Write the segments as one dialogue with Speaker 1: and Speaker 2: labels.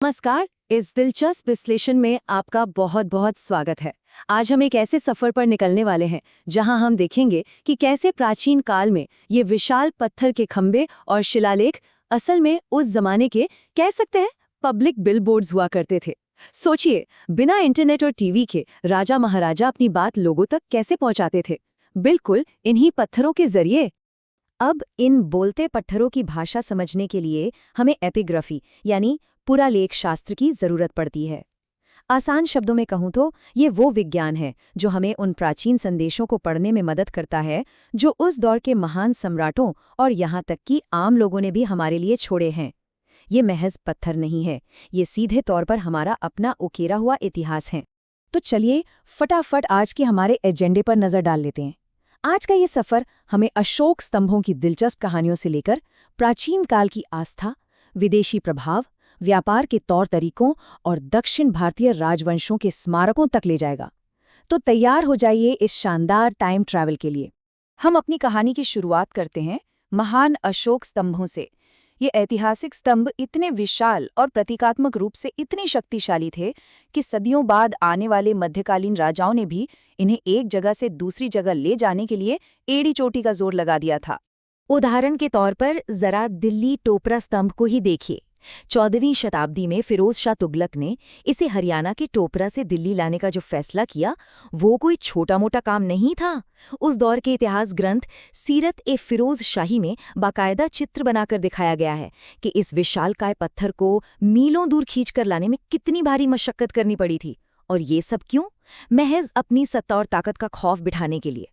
Speaker 1: नमस्कार। इस दिलचस्प विश्लेषण में आपका बहुत बहुत स्वागत है। आज हम एक ऐसे सफर पर निकलने वाले हैं जहां हम देखेंगे कि कैसे प्राचीन काल में ये विशाल पत्थर के खंभे और शिलालेख असल में उस जमाने के कह सकते हैं पब्लिक बिलबोर्ड्स हुआ करते थे। सोचिए, बिना इंटरनेट और टीवी के राजा महाराजा अपनी बात लोगों तक कैसे पहुंचाते थे? बिल्कुल इन्हीं पत्थरों के जरिए। अब इन बोलते पत्थरों की भाषा समझने के लिए हमें एपिग्राफी यानी पुरालेख शास्त्र की जरूरत पड़ती है। आसान शब्दों में कहूं तो ये वो विज्ञान है जो हमें उन प्राचीन संदेशों को पढ़ने में मदद करता है जो उस दौर के महान सम्राटों और यहाँ तक कि आम लोगों ने भी हमारे लिए छोड़े हैं। ये महज पत्थर नहीं है, ये सीधे तौर पर हमारा अपना उकेरा हुआ इतिहास है। तो चलिए फटाफट आज के हमारे एजेंडे पर नजर डाल लेते हैं। आज का ये सफर हमें अशोक स्तंभों की दिलचस्प कहानियों से लेकर प्राचीन काल की आस्था, विदेशी प्रभाव, व्यापार के तौर तरीकों और दक्षिण भारतीय राजवंशों के स्मारकों तक ले जाएगा। तो तैयार हो जाइए इस शानदार टाइम ट्रैवल के लिए। हम अपनी कहानी की शुरुआत करते हैं महान अशोक स्तंभों से। ये ऐतिहासिक स्तंभ इतने विशाल और प्रतीकात्मक रूप से इतने शक्तिशाली थे कि सदियों बाद आने वाले मध्यकालीन राजाओं ने भी इन्हें एक जगह से दूसरी जगह ले जाने के लिए एड़ी चोटी का जोर लगा दिया था। उदाहरण के तौर पर जरा दिल्ली टोपरा स्तंभ को ही देखिए। 14वीं शताब्दी में फिरोज शाह तुगलक ने इसे हरियाणा के टोपरा से दिल्ली लाने का जो फैसला किया, वो कोई छोटा मोटा काम नहीं था। उस दौर के इतिहास ग्रंथ सीरत-ए-फिरोज शाही में बाकायदा चित्र बनाकर दिखाया गया है कि इस विशालकाय पत्थर को मीलों दूर खींचकर लाने में कितनी भारी मशक्कत करनी पड़ी थी। और ये सब क्यों? महज अपनी सत्ता और ताकत का खौफ बिठाने के लिए।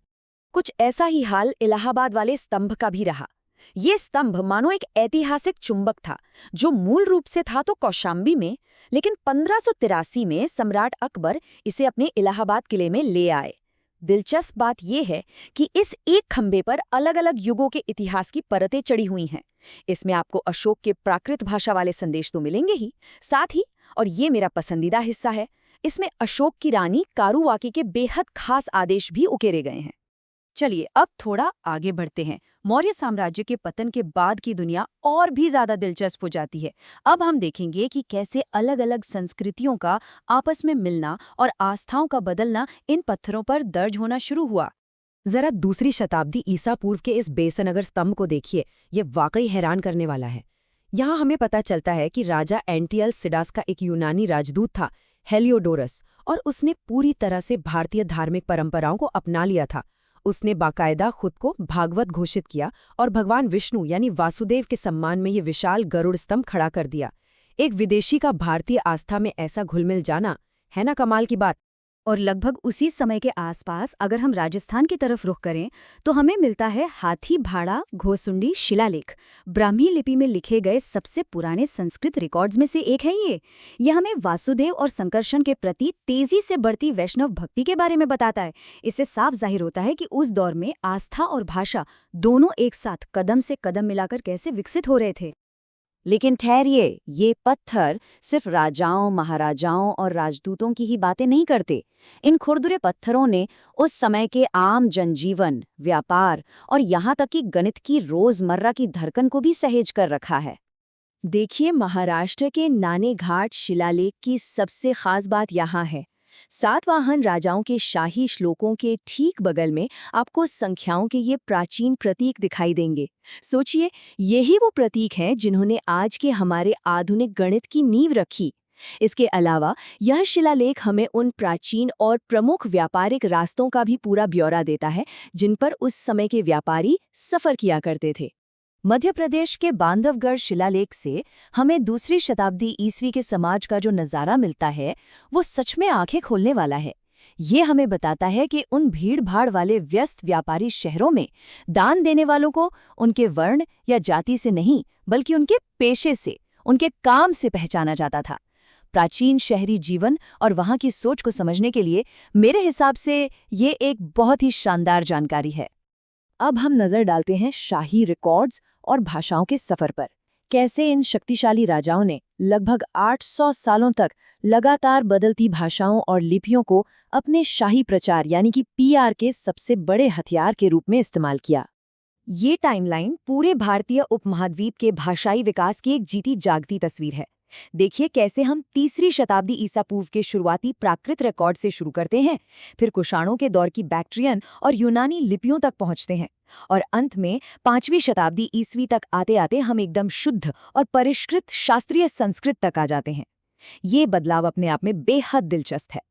Speaker 1: कुछ ऐसा ही हाल इलाहाबाद वाले स्तंभ का भी रहा। ये स्तंभ मानो एक ऐतिहासिक चुंबक था जो मूल रूप से था तो कौशाम्बी में, लेकिन 1583 में सम्राट अकबर इसे अपने इलाहाबाद किले में ले आए। दिलचस्प बात यह है कि इस एक खंभे पर अलग अलग युगों के इतिहास की परतें चढ़ी हुई हैं। इसमें आपको अशोक के प्राकृत भाषा वाले संदेश तो मिलेंगे ही, साथ ही, और ये मेरा पसंदीदा हिस्सा है, इसमें अशोक की रानी कारुवाकी के बेहद खास आदेश भी उकेरे गए हैं। चलिए अब थोड़ा आगे बढ़ते हैं। मौर्य साम्राज्य के पतन के बाद की दुनिया और भी ज्यादा दिलचस्प हो जाती है। अब हम देखेंगे कि कैसे अलग अलग संस्कृतियों का आपस में मिलना और आस्थाओं का बदलना इन पत्थरों पर दर्ज होना शुरू हुआ। जरा दूसरी शताब्दी ईसा पूर्व के इस बेसनगर स्तंभ को देखिए। ये वाकई हैरान करने वाला है। यहाँ हमें पता चलता है कि राजा एंटियल सिडास का एक यूनानी राजदूत था, हेलियोडोरस, और उसने पूरी तरह से भारतीय धार्मिक परंपराओं को अपना लिया था। उसने बाकायदा खुद को भागवत घोषित किया और भगवान विष्णु यानी वासुदेव के सम्मान में ये विशाल गरुड़ स्तंभ खड़ा कर दिया। एक विदेशी का भारतीय आस्था में ऐसा घुलमिल जाना है ना कमाल की बात। और लगभग उसी समय के आसपास अगर हम राजस्थान की तरफ रुख करें तो हमें मिलता है हाथी भाड़ा घोसुंडी शिलालेख। ब्राह्मी लिपि में लिखे गए सबसे पुराने संस्कृत रिकॉर्ड्स में से एक है ये हमें वासुदेव और संकर्षण के प्रति तेजी से बढ़ती वैष्णव भक्ति के बारे में बताता है। इससे साफ जाहिर होता है कि उस दौर में आस्था और भाषा दोनों एक साथ कदम से कदम मिलाकर कैसे विकसित हो रहे थे। लेकिन ठहरिए, ये पत्थर सिर्फ राजाओं, महाराजाओं और राजदूतों की ही बातें नहीं करते। इन खुरदुरे पत्थरों ने उस समय के आम जनजीवन, व्यापार और यहाँ तक कि गणित की रोजमर्रा की धड़कन को भी सहेज कर रखा है। देखिए, महाराष्ट्र के नाने घाट शिलालेख की सबसे खास बात यहाँ है। सातवाहन राजाओं के शाही श्लोकों के ठीक बगल में आपको संख्याओं के ये प्राचीन प्रतीक दिखाई देंगे। सोचिए, यही वो प्रतीक हैं जिन्होंने आज के हमारे आधुनिक गणित की नींव रखी। इसके अलावा यह शिलालेख हमें उन प्राचीन और प्रमुख व्यापारिक रास्तों का भी पूरा ब्यौरा देता है जिन पर उस समय के व्यापारी सफर किया करते थे। मध्य प्रदेश के बांधवगढ़ शिलालेख से हमें दूसरी शताब्दी ईस्वी के समाज का जो नज़ारा मिलता है वो सच में आंखें खोलने वाला है। ये हमें बताता है कि उन भीड़-भाड़ वाले व्यस्त व्यापारी शहरों में दान देने वालों को उनके वर्ण या जाति से नहीं बल्कि उनके पेशे से, उनके काम से पहचाना जाता था। प्राचीन शहरी जीवन और वहाँ की सोच को समझने के लिए मेरे हिसाब से ये एक बहुत ही शानदार जानकारी है। अब हम नजर डालते हैं शाही रिकॉर्ड्स और भाषाओं के सफर पर। कैसे इन शक्तिशाली राजाओं ने लगभग 800 सालों तक लगातार बदलती भाषाओं और लिपियों को अपने शाही प्रचार यानी कि पीआर के सबसे बड़े हथियार के रूप में इस्तेमाल किया। ये टाइमलाइन पूरे भारतीय उपमहाद्वीप के भाषाई विकास की एक जीती जागती तस्वीर है। देखिए कैसे हम 3री शताब्दी ईसा पूर्व के शुरुआती प्राकृत रिकॉर्ड से शुरू करते हैं, फिर कुषाणों के दौर की बैक्ट्रियन और यूनानी लिपियों तक पहुंचते हैं, और अंत में 5वीं शताब्दी ईस्वी तक आते आते हम एकदम शुद्ध और परिष्कृत शास्त्रीय संस्कृत तक आ जाते हैं। ये बदलाव अपने आप में बेहद दिलचस्प है।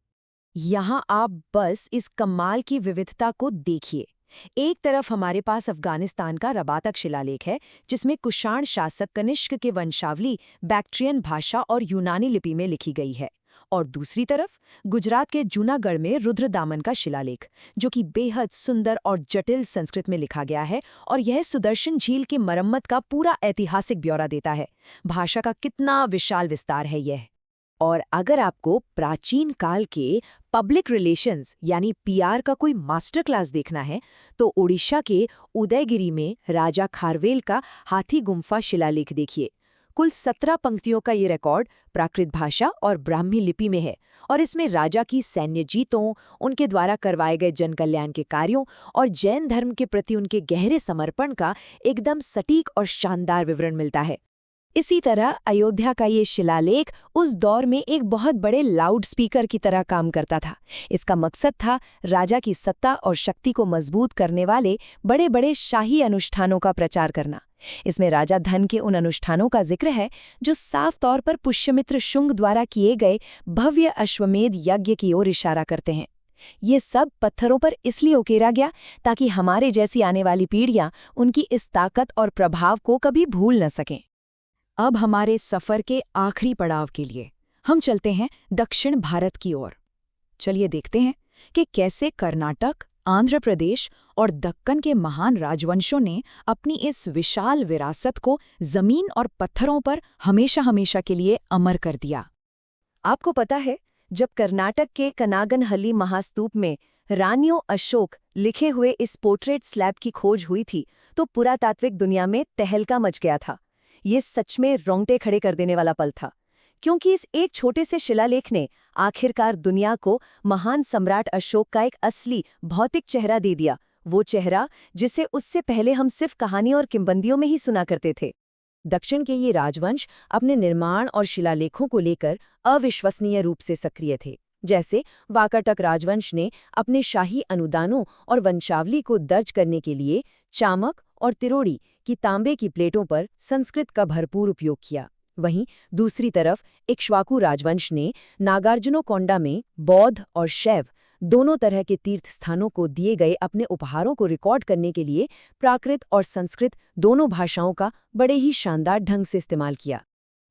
Speaker 1: यहाँ आप बस इस कमाल की विविधता को देखिए। एक तरफ हमारे पास अफगानिस्तान का रबातक शिलालेख है, जिसमें कुषाण शासक कनिष्क के वंशावली बैक्ट्रियन भाषा और यूनानी लिपि में लिखी गई है, और दूसरी तरफ गुजरात के जूनागढ़ में रुद्रदामन का शिलालेख, जो कि बेहद सुंदर और जटिल संस्कृत में लिखा गया है, और यह सुदर्शन झील की मरम्मत का पूरा ऐतिहासिक ब्यौरा देता है। भाषा का कितना विशाल विस्तार है यह। और अगर आपको प्राचीन काल के पब्लिक रिलेशंस यानी पीआर का कोई मास्टर क्लास देखना है, तो ओडिशा के उदयगिरी में राजा खारवेल का हाथी गुम्फा शिलालेख देखिए। कुल 17 पंक्तियों का ये रिकॉर्ड प्राकृत भाषा और ब्राह्मी लिपि में है, और इसमें राजा की सैन्य जीतों, उनके द्वारा करवाए गए जन कल्याण के कार्यों और जैन धर्म के प्रति उनके गहरे समर्पण का एकदम सटीक और शानदार विवरण मिलता है। इसी तरह अयोध्या का ये शिलालेख उस दौर में एक बहुत बड़े लाउड स्पीकर की तरह काम करता था। इसका मकसद था राजा की सत्ता और शक्ति को मजबूत करने वाले बड़े बड़े शाही अनुष्ठानों का प्रचार करना। इसमें राजा धन के उन अनुष्ठानों का जिक्र है जो साफ तौर पर पुष्यमित्र शुंग द्वारा किए गए भव्य अश्वमेध यज्ञ की ओर इशारा करते हैं। ये सब पत्थरों पर इसलिए उकेरा गया ताकि हमारे जैसी आने वाली पीढ़ियां उनकी इस ताकत और प्रभाव को कभी भूल न सकें। अब हमारे सफर के आखिरी पड़ाव के लिए हम चलते हैं दक्षिण भारत की ओर। चलिए देखते हैं कि कैसे कर्नाटक, आंध्र प्रदेश और दक्कन के महान राजवंशों ने अपनी इस विशाल विरासत को जमीन और पत्थरों पर हमेशा हमेशा के लिए अमर कर दिया। आपको पता है, जब कर्नाटक के कनागनहल्ली महास्तूप में रानियों अशोक लिखे हुए इस पोर्ट्रेट स्लैब की खोज हुई थी, तो पुरातात्विक दुनिया में तहलका मच गया था। ये सच में रोंगटे खड़े कर देने वाला पल था, क्योंकि इस एक छोटे से शिलालेख ने आखिरकार दुनिया को महान सम्राट अशोक का एक असली भौतिक चेहरा दे दिया, वो चेहरा जिसे उससे पहले हम सिर्फ कहानी और किंवदंतियों में ही सुना करते थे। दक्षिण के ये राजवंश अपने निर्माण और शिलालेखों को लेकर अविश्वसनीय रूप से सक्रिय थे। जैसे वाकाटक राजवंश ने अपने शाही अनुदानों और वंशावली को दर्ज करने के लिए चामक और तिरोड़ी की तांबे की प्लेटों पर संस्कृत का भरपूर उपयोग किया। वहीं दूसरी तरफ इक्ष्वाकु राजवंश ने नागार्जुनकोंडा में बौद्ध और शैव दोनों तरह के तीर्थ स्थानों को दिए गए अपने उपहारों को रिकॉर्ड करने के लिए प्राकृत और संस्कृत दोनों भाषाओं का बड़े ही शानदार ढंग से इस्तेमाल किया।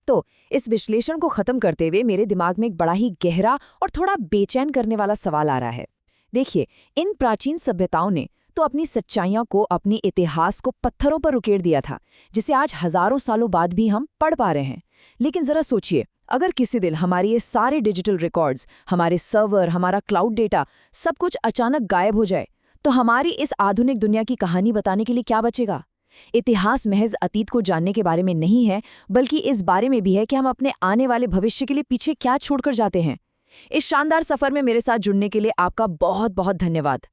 Speaker 1: तो इस विश्लेषण को खत्म करते हुए मेरे दिमाग में एक बड़ा ही गहरा और थोड़ा बेचैन करने वाला सवाल आ रहा है। देखिए, इन प्राचीन सभ्यताओं ने तो अपनी सच्चाइयों को, अपनी इतिहास को पत्थरों पर उकेर दिया था, जिसे आज हजारों सालों बाद भी हम पढ़ पा रहे हैं। लेकिन जरा सोचिए, अगर किसी दिन हमारे ये सारे डिजिटल रिकॉर्ड्स, हमारे सर्वर, हमारा क्लाउड डेटा सब कुछ अचानक गायब हो जाए, तो हमारी इस आधुनिक दुनिया की कहानी बताने के लिए क्या बचेगा? इतिहास महज अतीत को जानने के बारे में नहीं है, बल्कि इस बारे में भी है कि हम अपने आने वाले भविष्य के लिए पीछे क्या छोड़कर जाते हैं। इस शानदार सफर में मेरे साथ जुड़ने के लिए आपका बहुत बहुत धन्यवाद।